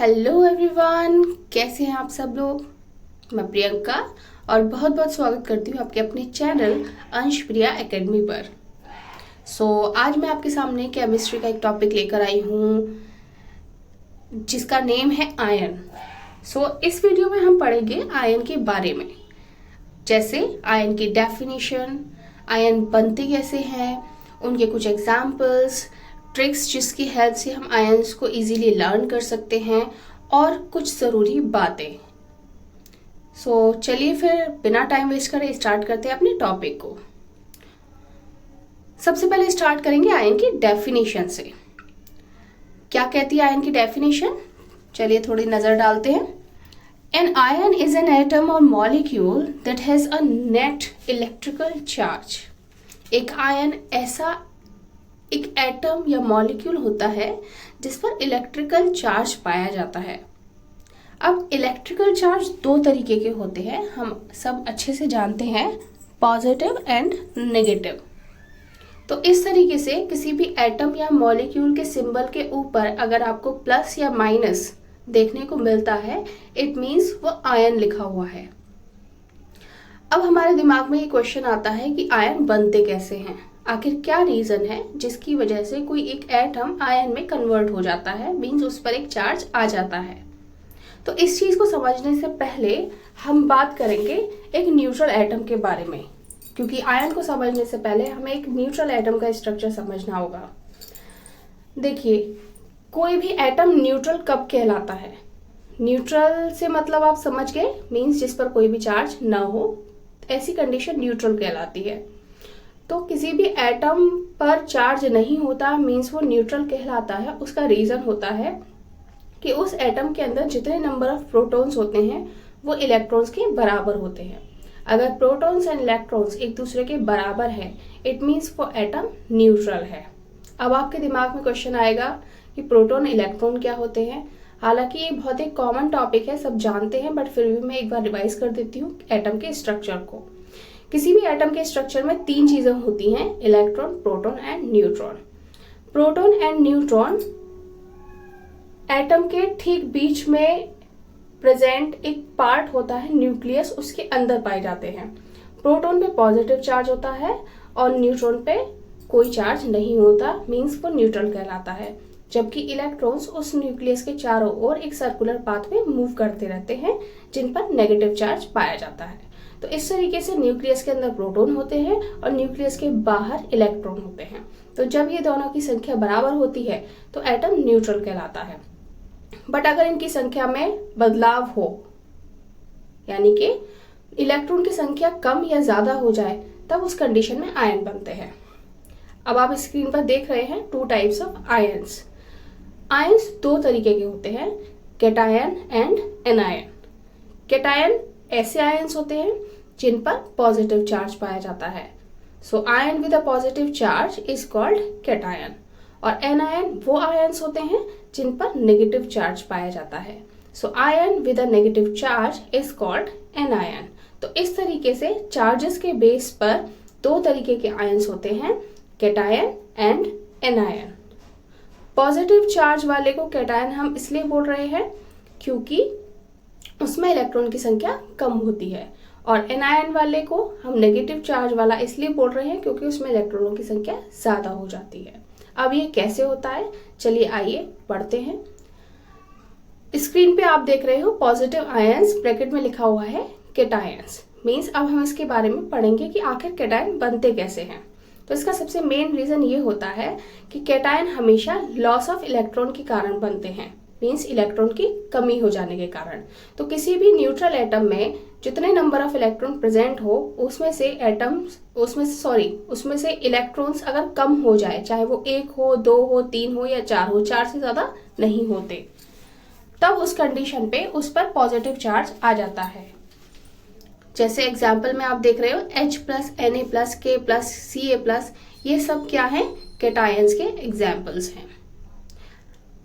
Hello everyone, कैसे हैं आप सब लोग। मैं प्रियंका और बहुत बहुत स्वागत करती हूँ आपके अपने चैनल अंश प्रिया एकेडमी पर। आज मैं आपके सामने केमिस्ट्री का एक टॉपिक लेकर आई हूँ जिसका नेम है आयन। इस वीडियो में हम पढ़ेंगे आयन के बारे में, जैसे आयन की डेफिनेशन, आयन बनते कैसे हैं, उनके कुछ एग्जाम्पल्स, ट्रिक्स जिसकी हेल्प से हम आयंस को इजीली लर्न कर सकते हैं और कुछ ज़रूरी बातें। चलिए फिर बिना टाइम वेस्ट करे स्टार्ट करते हैं अपने टॉपिक को। सबसे पहले स्टार्ट करेंगे आयन की डेफिनेशन से। क्या कहती है आयन की डेफिनेशन, चलिए थोड़ी नज़र डालते हैं। An ion is an atom or molecule that has a net electrical charge. एक आयन ऐसा एक एटम या मॉलिक्यूल होता है जिस पर इलेक्ट्रिकल चार्ज पाया जाता है। अब इलेक्ट्रिकल चार्ज दो तरीके के होते हैं, हम सब अच्छे से जानते हैं, पॉजिटिव एंड नेगेटिव। तो इस तरीके से किसी भी एटम या मॉलिक्यूल के सिंबल के ऊपर अगर आपको प्लस या माइनस देखने को मिलता है, इट मीन्स वो आयन लिखा हुआ है। अब हमारे दिमाग में ये क्वेश्चन आता है कि आयन बनते कैसे हैं, आखिर क्या रीजन है जिसकी वजह से कोई एक एटम आयन में कन्वर्ट हो जाता है, मीन्स उस पर एक चार्ज आ जाता है। तो इस चीज को समझने से पहले हम बात करेंगे एक न्यूट्रल एटम के बारे में, क्योंकि आयन को समझने से पहले हमें एक न्यूट्रल एटम का स्ट्रक्चर समझना होगा। देखिए, कोई भी एटम न्यूट्रल कब कहलाता है? न्यूट्रल से मतलब आप समझ गए, मीन्स जिस पर कोई भी चार्ज ना हो, ऐसी कंडीशन न्यूट्रल कहलाती है। तो किसी भी एटम पर चार्ज नहीं होता मीन्स वो न्यूट्रल कहलाता है। उसका रीजन होता है कि उस एटम के अंदर जितने नंबर ऑफ प्रोटॉन्स होते हैं वो इलेक्ट्रॉन्स के बराबर होते हैं। अगर प्रोटॉन्स एंड इलेक्ट्रॉन्स एक दूसरे के बराबर है, इट मीन्स वो एटम न्यूट्रल है। अब आपके दिमाग में क्वेश्चन आएगा कि प्रोटॉन इलेक्ट्रॉन क्या होते हैं। हालांकि ये बहुत एक कॉमन टॉपिक है, सब जानते हैं, बट फिर भी मैं एक बार रिवाइज कर देती हूँ एटम के स्ट्रक्चर को। किसी भी एटम के स्ट्रक्चर में तीन चीजें होती हैं, electron, proton and neutron. Proton and neutron atom के ठीक बीच में प्रेजेंट एक पार्ट होता है न्यूक्लियस, उसके अंदर पाए जाते हैं। प्रोटॉन पे पॉजिटिव चार्ज होता है और न्यूट्रॉन पे कोई चार्ज नहीं होता, मीन्स वो न्यूट्रल कहलाता है। जबकि इलेक्ट्रॉन्स उस न्यूक्लियस के चारों ओर एक सर्कुलर पाथ में मूव करते रहते हैं जिन पर नेगेटिव चार्ज पाया जाता है। तो इस तरीके से न्यूक्लियस के अंदर प्रोटॉन होते हैं और न्यूक्लियस के बाहर इलेक्ट्रॉन होते हैं। तो जब ये दोनों की संख्या बराबर होती है तो एटम न्यूट्रल कहलाता है। बट अगर इनकी संख्या में बदलाव हो, यानी कि इलेक्ट्रॉन की संख्या कम या ज्यादा हो जाए, तब उस कंडीशन में आयन बनते हैं। अब आप स्क्रीन पर देख रहे हैं two types of ions. Ions दो तरीके के होते हैं, कैटायन एंड एनायन। कैटायन ऐसे आयंस होते हैं जिन पर पॉजिटिव चार्ज पाया जाता है। Ion with a positive charge is called cation. और एनायन वो आयंस होते हैं जिन पर नेगेटिव चार्ज पाया जाता है। Ion with a negative charge is called anion. तो इस तरीके से चार्जेस के बेस पर दो तरीके के आयंस होते हैं, cation and anion. Positive charge वाले को कैटायन हम इसलिए बोल रहे हैं क्योंकि उसमें इलेक्ट्रॉन की संख्या कम होती है, और एनायन वाले को हम नेगेटिव चार्ज वाला इसलिए बोल रहे हैं क्योंकि उसमें इलेक्ट्रॉनों की संख्या ज्यादा हो जाती है। अब ये कैसे होता है, चलिए आइए पढ़ते हैं। स्क्रीन पे आप देख रहे हो पॉजिटिव आयंस, ब्रैकेट में लिखा हुआ है कैटायंस, मीन्स अब हम इसके बारे में पढ़ेंगे कि आखिर कैटायन बनते कैसे हैं। तो इसका सबसे मेन रीजन ये होता है कि कैटायन हमेशा लॉस ऑफ इलेक्ट्रॉन के कारण बनते हैं, मीन्स इलेक्ट्रॉन की कमी हो जाने के कारण। तो किसी भी न्यूट्रल एटम में जितने नंबर ऑफ इलेक्ट्रॉन प्रेजेंट हो, उसमें से इलेक्ट्रॉन्स अगर कम हो जाए, चाहे वो एक हो, दो हो, तीन हो या चार हो, चार से ज्यादा नहीं होते, तब उस कंडीशन पे उस पर पॉजिटिव चार्ज आ जाता है। जैसे एग्जाम्पल में आप देख रहे हो H plus, Na plus, K plus, Ca plus, ये सब क्या है, कैटायंस के एग्जाम्पल्स हैं।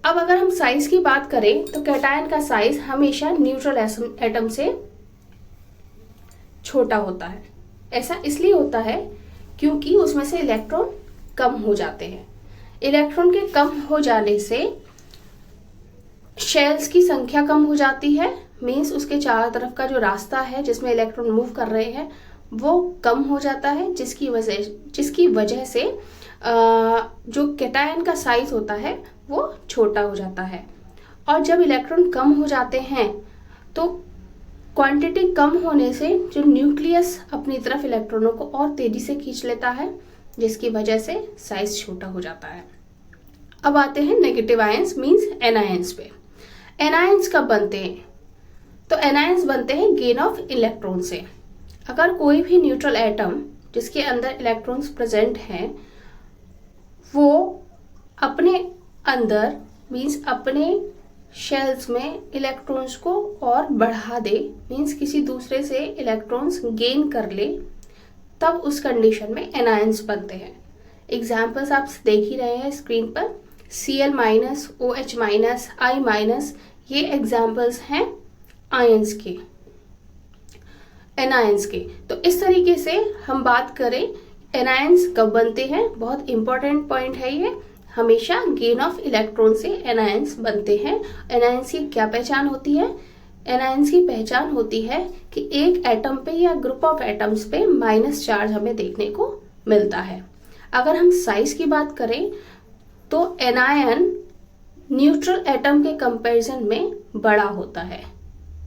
अब अगर हम साइज की बात करें तो कैटायन का साइज हमेशा न्यूट्रल एटम से छोटा होता है। ऐसा इसलिए होता है क्योंकि उसमें से इलेक्ट्रॉन कम हो जाते हैं। इलेक्ट्रॉन के कम हो जाने से शेल्स की संख्या कम हो जाती है, मीन्स उसके चारों तरफ का जो रास्ता है जिसमें इलेक्ट्रॉन मूव कर रहे हैं वो कम हो जाता है, जिसकी वजह से जो कैटायन का साइज होता है वो छोटा हो जाता है। और जब इलेक्ट्रॉन कम हो जाते हैं तो क्वांटिटी कम होने से जो न्यूक्लियस अपनी तरफ इलेक्ट्रॉनों को और तेजी से खींच लेता है, जिसकी वजह से साइज छोटा हो जाता है। अब आते हैं नेगेटिव आयंस मींस एनायंस पे। एनायंस कब बनते हैं? तो एनायंस बनते हैं गेन ऑफ इलेक्ट्रॉन से। अगर कोई भी न्यूट्रल एटम जिसके अंदर इलेक्ट्रॉन्स प्रेजेंट हैं वो अपने अंदर मींस अपने शेल्स में इलेक्ट्रॉन्स को और बढ़ा दे, मींस किसी दूसरे से इलेक्ट्रॉन्स गेन कर ले, तब उस कंडीशन में एनायंस बनते हैं। एग्जाम्पल्स आप देख ही रहे हैं स्क्रीन पर, Cl minus, OH minus, I minus, ये एग्जाम्पल्स हैं आयंस के, एनायंस के। तो इस तरीके से हम बात करें एनायंस कब बनते हैं, बहुत इंपॉर्टेंट पॉइंट है ये। हमेशा गेन ऑफ इलेक्ट्रॉन से एनायंस बनते हैं। एनायंस की क्या पहचान होती है? एनायंस की पहचान होती है कि एक एटम पे या ग्रुप ऑफ एटम्स पे माइनस चार्ज हमें देखने को मिलता है। अगर हम साइज की बात करें तो एनायन न्यूट्रल एटम के कंपैरिजन में बड़ा होता है।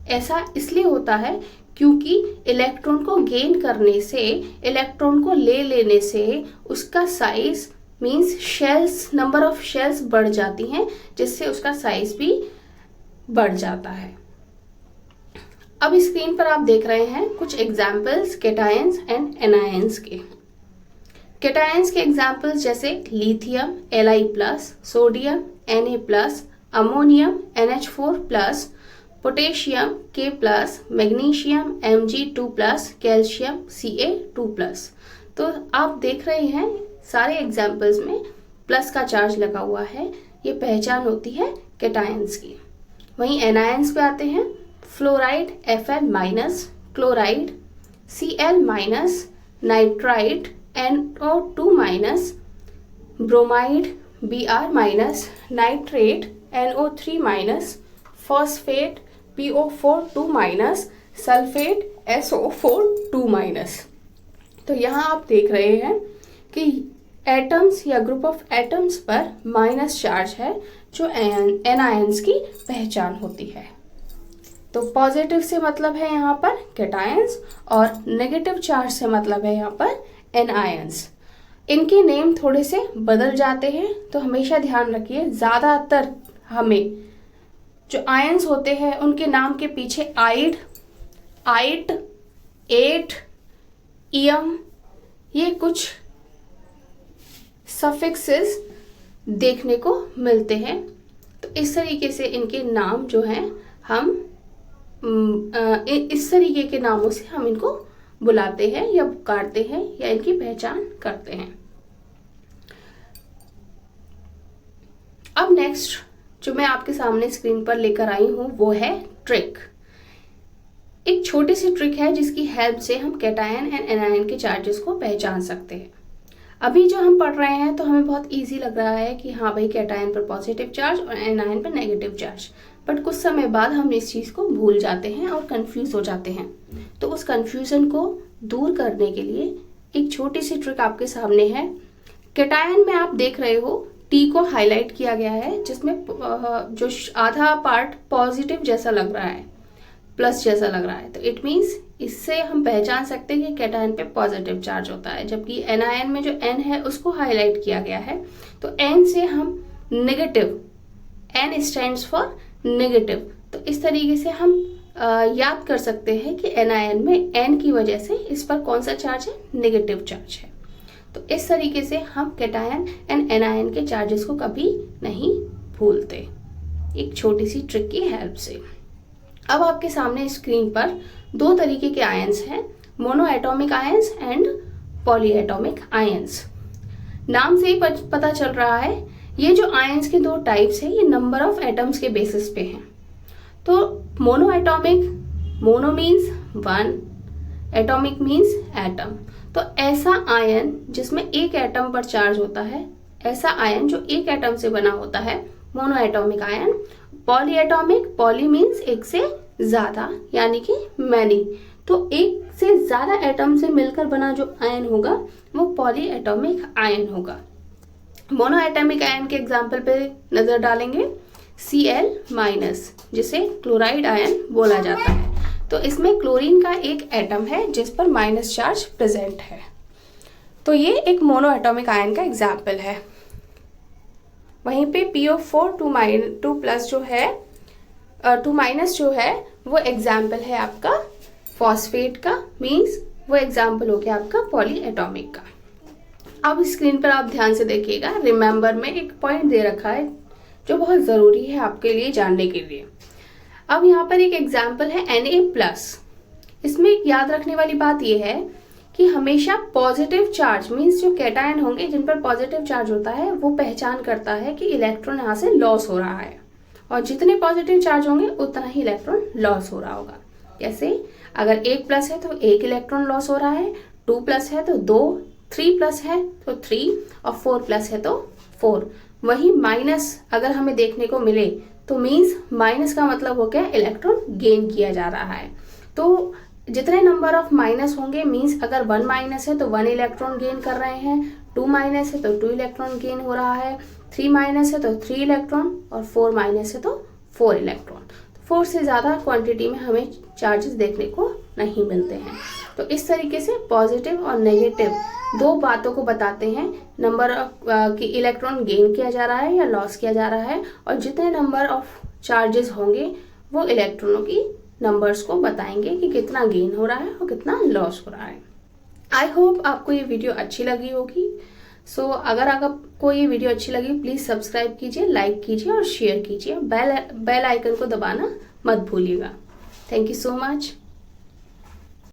ऐसा इसलिए होता है क्योंकि इलेक्ट्रॉन को गेन करने से, इलेक्ट्रॉन को ले लेने से उसका size means shells, number of shells बढ़ जाती हैं, जिससे उसका साइज भी बढ़ जाता है। अब स्क्रीन पर आप देख रहे हैं कुछ एग्जाम्पल्स कैटायंस एंड एनायंस के। कैटायंस के एग्जाम्पल्स जैसे lithium Li+, sodium Na+, ammonium NH4+, potassium K+, magnesium Mg2+, calcium Ca2+। तो आप देख रहे हैं सारे एग्जाम्पल्स में प्लस का चार्ज लगा हुआ है, ये पहचान होती है कैटायंस की। वहीं एनायंस पे आते हैं, fluoride Fl-, chloride Cl-, nitrite NO2-, bromide Br-, nitrate NO3-, phosphate PO4-2-, sulphate SO4-2-। तो यहाँ आप देख रहे हैं कि एटम्स या ग्रुप ऑफ एटम्स पर माइनस चार्ज है, जो एनायंस की पहचान होती है। तो पॉजिटिव से मतलब है यहाँ पर कैटायंस और नेगेटिव चार्ज से मतलब है यहाँ पर एनायंस। इनके नेम थोड़े से बदल जाते हैं, तो हमेशा ध्यान रखिए, ज़्यादातर हमें जो आयंस होते हैं उनके नाम के पीछे आइड, एट, इयम, ये कुछ सफिक्सेस देखने को मिलते हैं। तो इस तरीके से इनके नाम जो हैं हम इस तरीके के नामों से हम इनको बुलाते हैं या पुकारते हैं या इनकी पहचान करते हैं। अब नेक्स्ट जो मैं आपके सामने स्क्रीन पर लेकर आई हूं वो है ट्रिक। एक छोटी सी ट्रिक है जिसकी हेल्प से हम कैटायन एंड एनायन के चार्जेस को पहचान सकते हैं। अभी जो हम पढ़ रहे हैं तो हमें बहुत इजी लग रहा है कि हाँ भाई कैटायन पर पॉजिटिव चार्ज और एनायन पर नेगेटिव चार्ज, बट कुछ समय बाद हम इस चीज़ को भूल जाते हैं और कंफ्यूज हो जाते हैं। तो उस कंफ्यूजन को दूर करने के लिए एक छोटी सी ट्रिक आपके सामने है। कैटायन में आप देख रहे हो टी को हाईलाइट किया गया है, जिसमें जो आधा पार्ट पॉजिटिव जैसा लग रहा है, प्लस जैसा लग रहा है। तो इट मीन्स इससे हम पहचान सकते हैं कि कैटायन पे पॉजिटिव चार्ज होता है, जबकि एनायन में जो एन है उसको हाईलाइट किया गया है। तो एन से हम negative, N stands for negative. तो इस तरीके से हम याद कर सकते हैं कि एनायन में एन की वजह से इस पर कौन सा चार्ज है, नेगेटिव चार्ज है। तो इस तरीके से हम कैटायन एंड एनायन के चार्जेस को कभी नहीं भूलते, एक छोटी सी ट्रिक की हेल्प से। अब आपके सामने स्क्रीन पर दो तरीके के आयंस हैं, mono atomic ions and poly atomic ions. नाम से ही पता चल रहा है ये जो आयंस के दो टाइप्स हैं ये नंबर ऑफ एटम्स के बेसिस पे हैं। तो mono atomic, mono means one, atomic means atom. तो ऐसा आयन जिसमें एक एटम पर चार्ज होता है, ऐसा आयन जो एक एटम से बना होता है, mono atomic ion, poly atomic, poly means एक से ज्यादा यानी कि मैनी, तो एक से ज्यादा एटम से मिलकर बना जो आयन होगा वो पॉली एटॉमिक आयन होगा। मोनो एटॉमिक आयन के एग्जाम्पल पे नजर डालेंगे, Cl- जिसे क्लोराइड आयन बोला जाता है। तो इसमें क्लोरीन का एक एटम है जिस पर माइनस चार्ज प्रेजेंट है। तो ये एक मोनो एटॉमिक आयन का एग्जाम्पल है। वहीं पे PO4 2 प्लस जो है 2 माइनस जो है वो एग्जाम्पल है आपका फॉस्फेट का, मीन्स वो एग्जाम्पल हो गया आपका पॉली एटॉमिक का। अब स्क्रीन पर आप ध्यान से देखिएगा, रिमेंबर में एक पॉइंट दे रखा है जो बहुत जरूरी है आपके लिए जानने के लिए। अब यहाँ पर एक एग्जाम्पल है Na+। इसमें याद रखने वाली बात यह है कि हमेशा पॉजिटिव चार्ज मीन्स जो कैटायन होंगे जिन पर पॉजिटिव चार्ज होता है वो पहचान करता है कि इलेक्ट्रॉन यहाँ से लॉस हो रहा है, और जितने पॉजिटिव चार्ज होंगे उतना ही इलेक्ट्रॉन लॉस हो रहा होगा। जैसे अगर 1+ है तो 1 इलेक्ट्रॉन लॉस हो रहा है, 2+ है तो 2, 3+ है तो 3 और 4+ है तो 4। वही माइनस अगर हमें देखने को मिले तो मीन्स माइनस का मतलब हो गया इलेक्ट्रॉन गेन किया जा रहा है। तो जितने नंबर ऑफ माइनस होंगे मीन्स अगर 1- है तो 1 इलेक्ट्रॉन गेन कर रहे हैं, 2- है तो 2 इलेक्ट्रॉन गेन हो रहा है, 3- है तो 3 इलेक्ट्रॉन और 4- है तो 4 इलेक्ट्रॉन। 4 से ज़्यादा क्वांटिटी में हमें चार्जेस देखने को नहीं मिलते हैं। तो इस तरीके से पॉजिटिव और नेगेटिव दो बातों को बताते हैं, नंबर ऑफ कि इलेक्ट्रॉन गेन किया जा रहा है या लॉस किया जा रहा है, और जितने नंबर ऑफ चार्जेस होंगे वो इलेक्ट्रॉनों की नंबर्स को बताएंगे कि कितना गेन हो रहा है और कितना लॉस हो रहा है। आई होप आपको ये वीडियो अच्छी लगी होगी। सो अगर आपको ये वीडियो अच्छी लगी प्लीज़ सब्सक्राइब कीजिए, लाइक कीजिए और शेयर कीजिए। बेल आइकन को दबाना मत भूलिएगा। Thank you so much.